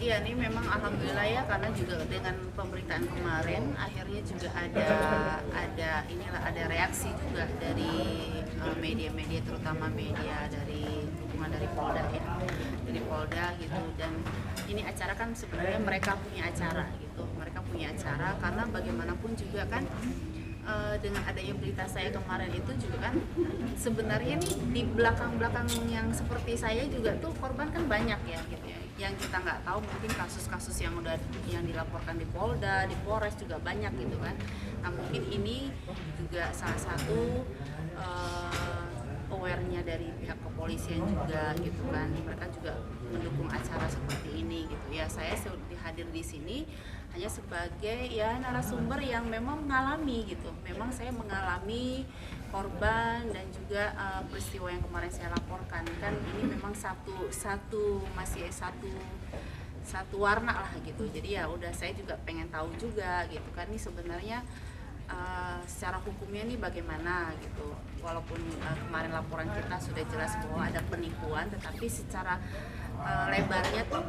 Iya, ini memang alhamdulillah ya, karena juga dengan pemberitaan kemarin akhirnya juga ada reaksi juga dari media-media, terutama media dari dukungan dari Polda ya, dari Polda gitu. Dan ini acara kan sebenarnya mereka punya acara gitu, karena bagaimanapun juga kan dengan adanya berita saya kemarin itu juga kan sebenarnya nih di belakang-belakang yang seperti saya juga tuh korban kan banyak ya gitu ya, yang kita nggak tahu mungkin kasus-kasus yang dilaporkan di Polda, di Polres juga banyak gitu kan. Nah mungkin ini juga salah satu aware-nya dari pihak kepolisian juga gitu kan, mereka juga mendukung acara seperti ini gitu ya. Saya hadir di sini hanya sebagai ya narasumber yang memang mengalami gitu, memang saya mengalami korban dan juga peristiwa yang kemarin saya laporkan kan, ini memang masih satu warna lah gitu. Jadi ya udah, saya juga pengen tahu juga gitu kan, ini sebenarnya secara hukumnya nih bagaimana gitu. Walaupun kemarin laporan kita sudah jelas bahwa ada penipuan, tetapi secara lebarnya tuh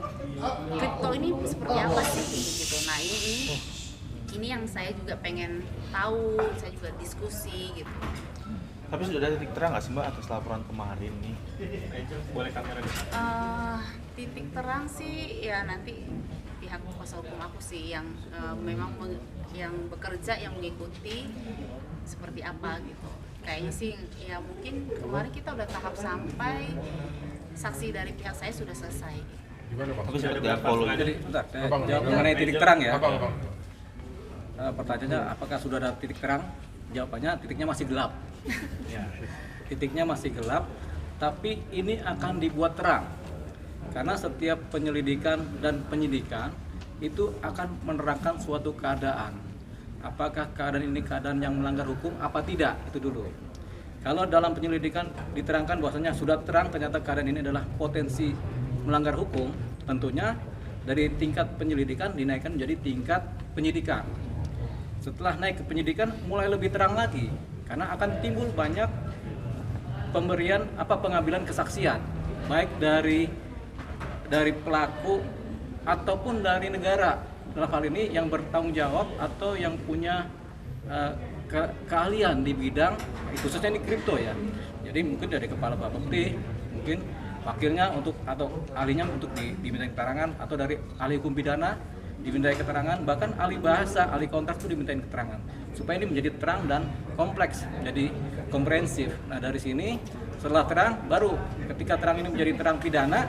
kripto ini seperti apa sih gitu. Nah ini yang saya juga pengen tahu, saya juga diskusi gitu. Tapi sudah ada titik terang nggak sih Mbak atas laporan kemarin nih? Boleh kamera di sini. Titik terang sih ya nanti pihak kuasa hukum aku sih yang memang yang bekerja, yang mengikuti seperti apa gitu. Kayaknya sih ya mungkin kemarin kita udah tahap sampai saksi dari pihak saya sudah selesai. Gimana Bang? Tapi seperti apa lo? Jadi bentar, saya Bang, jawab Bang, mengenai Bang, titik terang ya. Bang. Pertanyaannya apakah sudah ada titik terang? Jawabannya titiknya masih gelap. Titiknya masih gelap, tapi ini akan dibuat terang. Karena setiap penyelidikan dan penyidikan itu akan menerangkan suatu keadaan. Apakah keadaan ini keadaan yang melanggar hukum apa tidak, itu dulu. Kalau dalam penyelidikan diterangkan bahwasanya sudah terang ternyata keadaan ini adalah potensi melanggar hukum, tentunya dari tingkat penyelidikan dinaikkan menjadi tingkat penyidikan. Setelah naik ke penyidikan mulai lebih terang lagi, karena akan timbul banyak pengambilan kesaksian, baik dari pelaku ataupun dari negara, dalam hal ini yang bertanggung jawab atau yang punya keahlian di bidang khususnya ini kripto ya. Jadi mungkin dari kepala Bapepti, mungkin wakilnya atau ahlinya untuk dimintai keterangan, atau dari ahli hukum pidana dimintai keterangan, bahkan ahli bahasa, ahli kontrak itu dimintai keterangan, supaya ini menjadi terang dan kompleks, jadi komprehensif. Nah dari sini setelah terang, baru ketika terang ini menjadi terang pidana,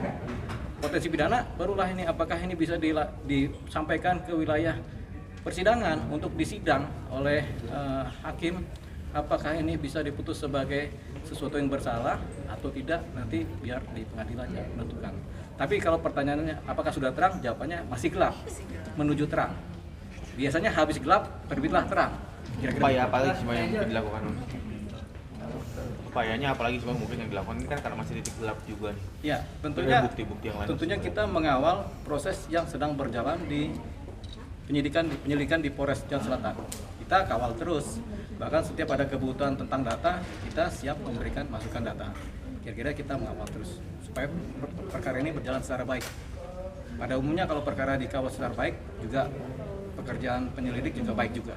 potensi pidana, barulah ini apakah ini bisa disampaikan ke wilayah persidangan untuk disidang oleh hakim, apakah ini bisa diputus sebagai sesuatu yang bersalah atau tidak, nanti biar di pengadilan yang menentukan. Tapi kalau pertanyaannya apakah sudah terang, jawabannya masih gelap menuju terang. Biasanya habis gelap terbitlah terang. Kira-kira Upaya apa lagi semua yang mungkin dilakukan? Upayanya apalagi semua mungkin yang dilakukan ini kan karena masih titik gelap juga nih. Ya, tentunya bukti-bukti yang lain. Tentunya kita mengawal proses yang sedang berjalan di penyelidikan di Polres Jakarta Selatan. Kita kawal terus. Bahkan setiap ada kebutuhan tentang data, kita siap memberikan masukan data. Kira-kira kita mengawal terus supaya perkara ini berjalan secara baik. Pada umumnya kalau perkara dikawal secara baik, juga pekerjaan penyelidik juga baik juga.